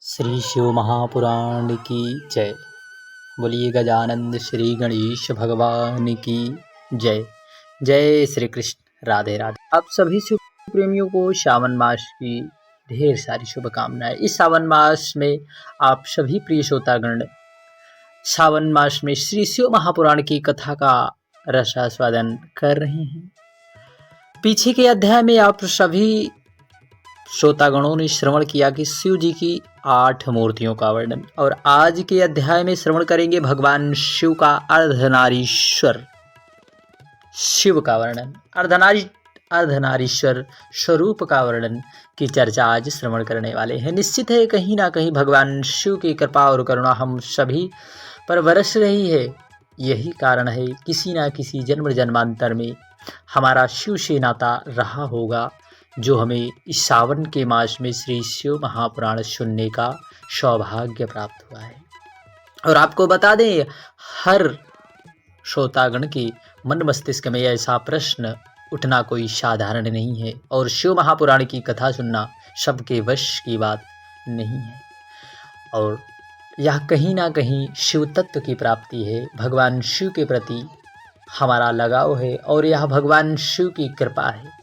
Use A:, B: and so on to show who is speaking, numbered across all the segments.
A: श्री शिव महापुराण की जय। बोलिए गजानंद श्री गणेश भगवान की जय। जय श्री कृष्ण। राधे राधे। आप सभी शिव प्रेमियों को श्रावण मास की ढेर सारी शुभकामनाएं। इस सावन मास में आप सभी प्रिय श्रोतागण सावन मास में श्री शिव महापुराण की कथा का रसास्वादन कर रहे हैं। पीछे के अध्याय में आप सभी श्रोतागणों ने श्रवण किया कि शिव जी की 8 मूर्तियों का वर्णन, और आज के अध्याय में श्रवण करेंगे भगवान शिव का अर्धनारीश्वर शिव का वर्णन, अर्धनारीश्वर स्वरूप का वर्णन की चर्चा आज श्रवण करने वाले हैं। निश्चित है कहीं ना कहीं भगवान शिव की कृपा और करुणा हम सभी पर बरस रही है। यही कारण है किसी ना किसी जन्म जन्मांतर में हमारा शिव से नाता रहा होगा, जो हमें इस सावन के मास में श्री शिव महापुराण सुनने का सौभाग्य प्राप्त हुआ है। और आपको बता दें, हर श्रोतागण के मन मस्तिष्क में ऐसा प्रश्न उठना कोई साधारण नहीं है, और शिव महापुराण की कथा सुनना सबके वश की बात नहीं है। और यह कहीं ना कहीं शिव तत्व की प्राप्ति है, भगवान शिव के प्रति हमारा लगाव है, और यह भगवान शिव की कृपा है।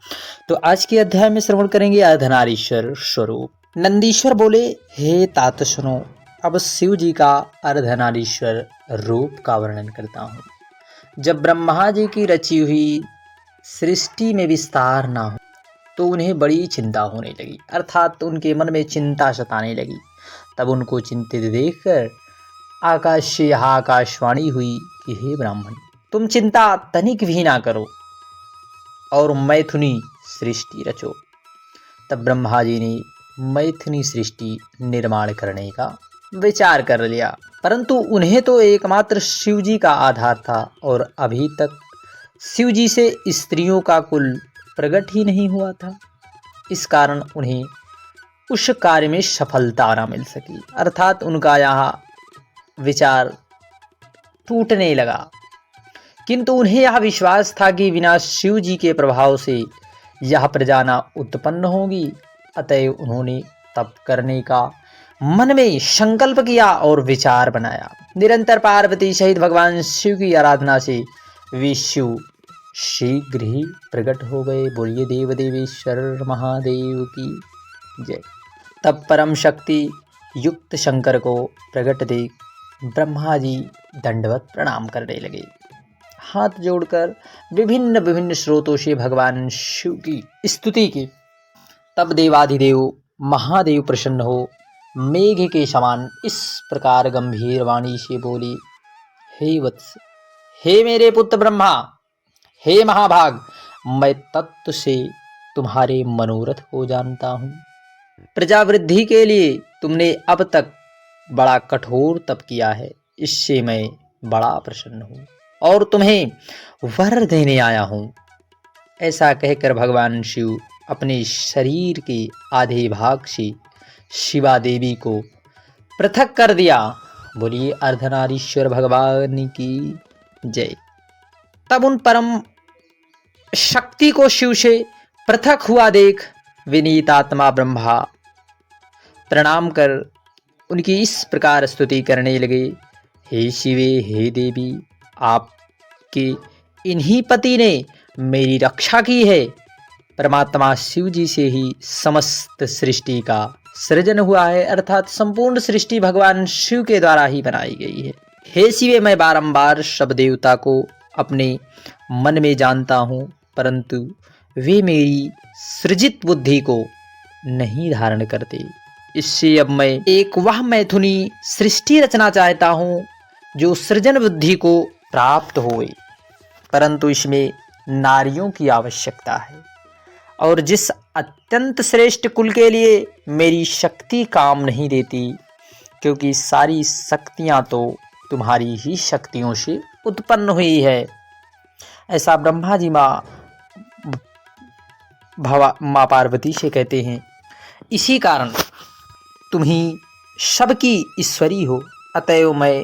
A: तो आज के अध्याय में श्रवण करेंगे अर्धनारीश्वर स्वरूप। नंदीश्वर बोले, हे तात सुनो, अब शिव जी का अर्धनारीश्वर रूप का वर्णन करता हूँ। जब ब्रह्मा जी की रची हुई सृष्टि में विस्तार ना हो तो उन्हें बड़ी चिंता होने लगी, अर्थात उनके मन में चिंता सताने लगी। तब उनको चिंतित देखकर आकाश से यह आकाशवाणी हुई कि हे ब्राह्मण, तुम चिंता तनिक भी ना करो और मैथुनी सृष्टि रचो। तब ब्रह्मा जी ने मैथुनी सृष्टि निर्माण करने का विचार कर लिया, परंतु उन्हें तो एकमात्र शिव जी का आधार था, और अभी तक शिव जी से स्त्रियों का कुल प्रकट ही नहीं हुआ था। इस कारण उन्हें उस कार्य में सफलता न मिल सकी, अर्थात उनका यहाँ विचार टूटने लगा। किंतु उन्हें यह विश्वास था कि बिना शिव जी के प्रभाव से यह प्रजा न उत्पन्न होगी। अतः उन्होंने तप करने का मन में संकल्प किया और विचार बनाया। निरंतर पार्वती सहित भगवान शिव की आराधना से वे शिव शीघ्र ही प्रकट हो गए। बोलिए देव देवेश्वर महादेव की जय। तब परम शक्ति युक्त शंकर को प्रकट देख ब्रह्मा जी दंडवत प्रणाम करने लगे, हाथ जोड़कर विभिन्न विभिन्न स्रोतों से भगवान शिव की स्तुति की। तब देवाधिदेव महादेव प्रसन्न हो मेघ के समान इस प्रकार गंभीर वाणी से बोले, हे वत्स, हे मेरे पुत्र ब्रह्मा, हे महाभाग, मैं तत्व से तुम्हारे मनोरथ को जानता हूँ। प्रजावृद्धि के लिए तुमने अब तक बड़ा कठोर तप किया है, इससे मैं बड़ा प्रसन्न हूँ और तुम्हें वर देने आया हूँ। ऐसा कहकर भगवान शिव अपने शरीर के आधे भाग से शिवा देवी को पृथक कर दिया। बोलिए अर्धनारीश्वर भगवान की जय। तब उन परम शक्ति को शिव से पृथक हुआ देख विनीत आत्मा ब्रह्मा प्रणाम कर उनकी इस प्रकार स्तुति करने लगे, हे शिवे, हे देवी, आपके इन्हीं पति ने मेरी रक्षा की है। परमात्मा शिव जी से ही समस्त सृष्टि का सृजन हुआ है, अर्थात संपूर्ण सृष्टि भगवान शिव के द्वारा ही बनाई गई है। हे शिवे, मैं बारंबार सब देवता को अपने मन में जानता हूँ, परंतु वे मेरी सृजित बुद्धि को नहीं धारण करते। इससे अब मैं एक वह मैथुनी सृष्टि रचना चाहता हूँ जो सृजन बुद्धि को प्राप्त होए, परंतु इसमें नारियों की आवश्यकता है, और जिस अत्यंत श्रेष्ठ कुल के लिए मेरी शक्ति काम नहीं देती, क्योंकि सारी शक्तियाँ तो तुम्हारी ही शक्तियों से उत्पन्न हुई है। ऐसा ब्रह्मा जी माँ पार्वती से कहते हैं। इसी कारण तुम ही सबकी ईश्वरी हो, अतएव मैं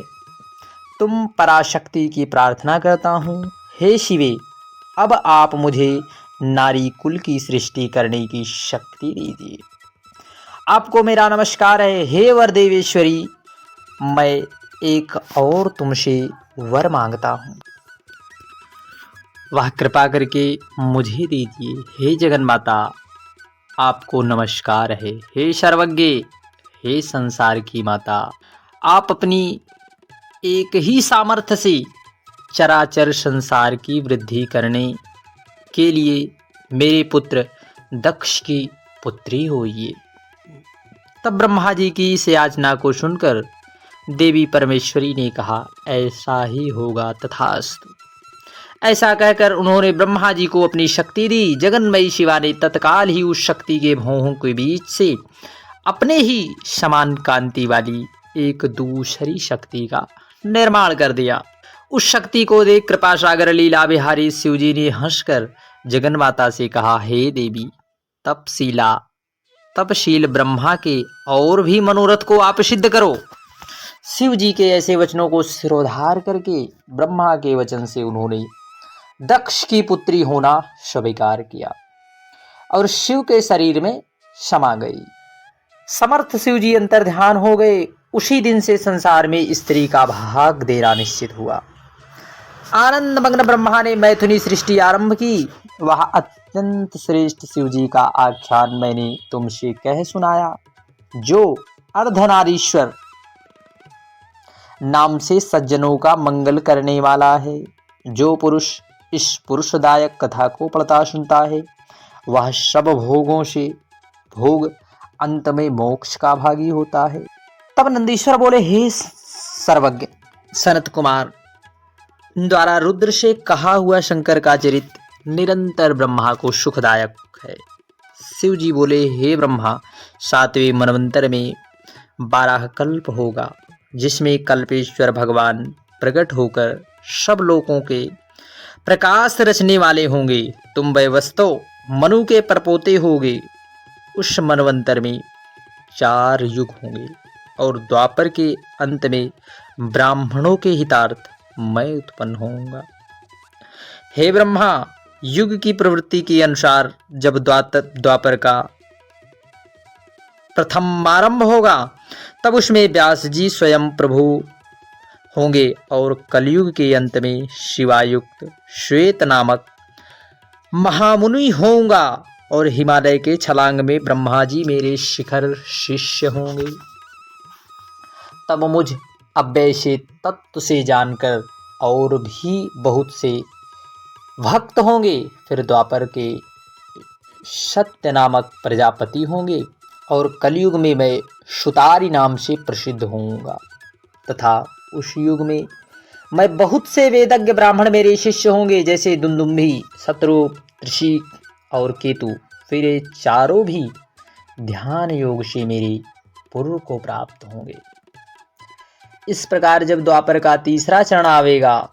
A: तुम पराशक्ति की प्रार्थना करता हूँ। हे शिवे, अब आप मुझे नारी कुल की सृष्टि करने की शक्ति दीजिए। आपको मेरा नमस्कार है। हे वर देवेश्वरी, मैं एक और तुमसे वर मांगता हूँ, वह कृपा करके मुझे दीजिए। हे जगन माता, आपको नमस्कार है। हे सर्वज्ञ, हे संसार की माता, आप अपनी एक ही सामर्थ्य से चराचर संसार की वृद्धि करने के लिए मेरे पुत्र दक्ष की पुत्री होइए। तब ब्रह्मा जी की इस याचना को सुनकर देवी परमेश्वरी ने कहा, ऐसा ही होगा, तथास्तु। ऐसा कहकर उन्होंने ब्रह्मा जी को अपनी शक्ति दी। जगन्मयी शिवा ने तत्काल ही उस शक्ति के भौहों के बीच से अपने ही समान कांति वाली एक दूसरी शक्ति का निर्माण कर दिया। उस शक्ति को देख कृपा सागर लीला बिहारी शिवजी ने हंसकर जगन माता से कहा, हे देवी तपशील ब्रह्मा के और भी मनोरथ को आप सिद्ध करो। शिव जी के ऐसे वचनों को सिरोधार करके ब्रह्मा के वचन से उन्होंने दक्ष की पुत्री होना स्वीकार किया और शिव के शरीर में समा गई। समर्थ शिव जी अंतर्ध्यान हो गए। उसी दिन से संसार में स्त्री का भाग देना निश्चित हुआ। आनंद मग्न ब्रह्मा ने मैथुनी सृष्टि आरंभ की। वह अत्यंत श्रेष्ठ शिव जी का आख्यान मैंने तुमसे कह सुनाया, जो अर्धनारीश्वर नाम से सज्जनों का मंगल करने वाला है। जो पुरुष इस पुरुषदायक कथा को पढ़ता सुनता है, वह सब भोगों से भोग अंत में मोक्ष का भागी होता है। तब नंदीश्वर बोले, हे सर्वज्ञ सनत कुमार द्वारा रुद्र से कहा हुआ शंकर का चरित्र निरंतर ब्रह्मा को सुखदायक है। शिव जी बोले, हे ब्रह्मा, 7वें मनवंतर में 12 कल्प होगा, जिसमें कल्पेश्वर भगवान प्रकट होकर सब लोगों के प्रकाश रचने वाले होंगे। तुम वैवस्वतो मनु के परपोते होगे। उस मनवंतर में 4 युग होंगे और द्वापर के अंत में ब्राह्मणों के हितार्थ मैं उत्पन्न होऊंगा। हे ब्रह्मा, युग की प्रवृत्ति के अनुसार जब द्वापर का प्रथम आरंभ होगा, तब उसमें व्यास जी स्वयं प्रभु होंगे और कलयुग के अंत में शिवायुक्त श्वेत नामक महामुनि होऊंगा और हिमालय के छलांग में ब्रह्मा जी मेरे शिखर शिष्य होंगे। तब मुझ अव्यय से तत्व से जानकर और भी बहुत से भक्त होंगे। फिर द्वापर के सत्य नामक प्रजापति होंगे और कलयुग में मैं सुतारी नाम से प्रसिद्ध होऊंगा तथा उस युग में मैं बहुत से वेदज्ञ ब्राह्मण मेरे शिष्य होंगे, जैसे दुंदुम्भी, शत्रुप, ऋषिक और केतु। फिर ये चारों भी ध्यान योग से मेरे पूर्व को प्राप्त होंगे। इस प्रकार जब द्वापर का तीसरा चरण आवेगा,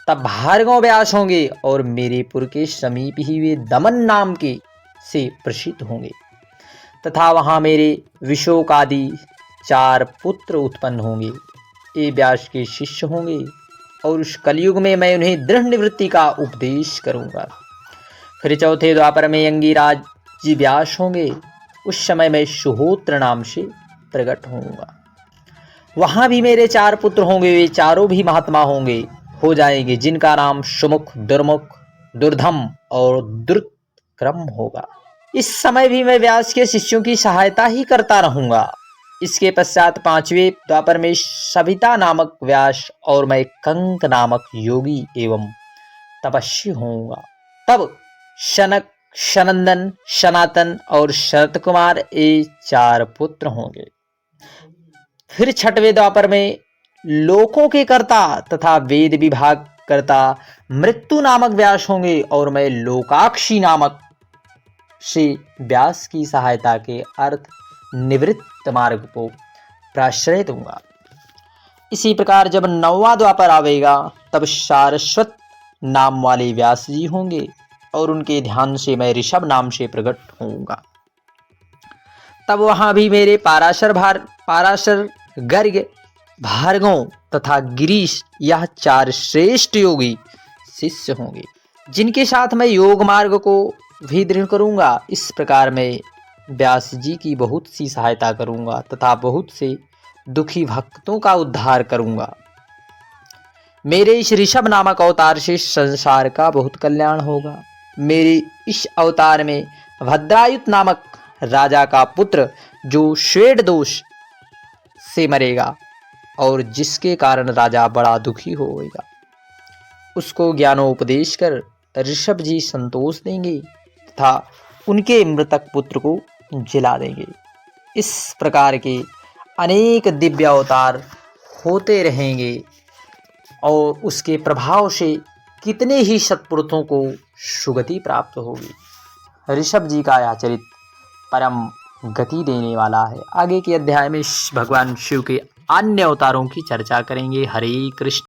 A: तब भार्गव व्यास होंगे और मेरे पुर के समीप ही वे दमन नाम के से प्रसिद्ध होंगे तथा वहाँ मेरे विशोक आदि 4 पुत्र उत्पन्न होंगे। ये व्यास के शिष्य होंगे और उस कलयुग में मैं उन्हें दृढ़ निवृत्ति का उपदेश करूंगा। फिर चौथे द्वापर में अंगिराज जी व्यास होंगे। उस समय मैं सुहोत्र नाम से प्रकट होऊंगा। वहां भी मेरे 4 पुत्र होंगे। वे चारों भी महात्मा होंगे हो जाएंगे, जिनका नाम सुमुख, दुर्मुख, दुर्धम और दुर्क्रम होगा। इस समय भी मैं व्यास के शिष्यों की सहायता ही करता रहूंगा। इसके पश्चात 5वें द्वापर में सविता नामक व्यास और मैं कंक नामक योगी एवं तपस्वी होऊंगा। तब शनक, सनंदन, सनातन और शरत कुमार ये 4 पुत्र होंगे। फिर 6वें द्वापर में लोकों के कर्ता तथा वेद विभाग कर्ता मृत्यु नामक व्यास होंगे और मैं लोकाक्षी नामक से व्यास की सहायता के अर्थ निवृत्त मार्ग को प्राश्रय दूंगा। इसी प्रकार जब 9वां द्वापर आवेगा, तब सारस्वत नाम वाले व्यास जी होंगे और उनके ध्यान से मैं ऋषभ नाम से प्रकट होऊंगा। तब वहां भी मेरे पाराशर, गर्ग, भार्गव तथा गिरीश यह 4 श्रेष्ठ योगी शिष्य होंगे, जिनके साथ मैं योग मार्ग को भी दृढ़ करूंगा। इस प्रकार मैं व्यास जी की बहुत सी सहायता करूंगा तथा बहुत से दुखी भक्तों का उद्धार करूंगा। मेरे इस ऋषभ नामक अवतार से संसार का बहुत कल्याण होगा। मेरे इस अवतार में भद्रायुत नामक राजा का पुत्र जो श्वेत दोष से मरेगा और जिसके कारण राजा बड़ा दुखी होगा, उसको ज्ञानोपदेश कर ऋषभ जी संतोष देंगे तथा उनके मृतक पुत्र को जिला देंगे। इस प्रकार के अनेक दिव्य अवतार होते रहेंगे और उसके प्रभाव से कितने ही सत्पुरुषों को सुगति प्राप्त होगी। ऋषभ जी का यह चरित्र परम गति देने वाला है। आगे के अध्याय में भगवान शिव के अन्य अवतारों की चर्चा करेंगे। हरे कृष्ण।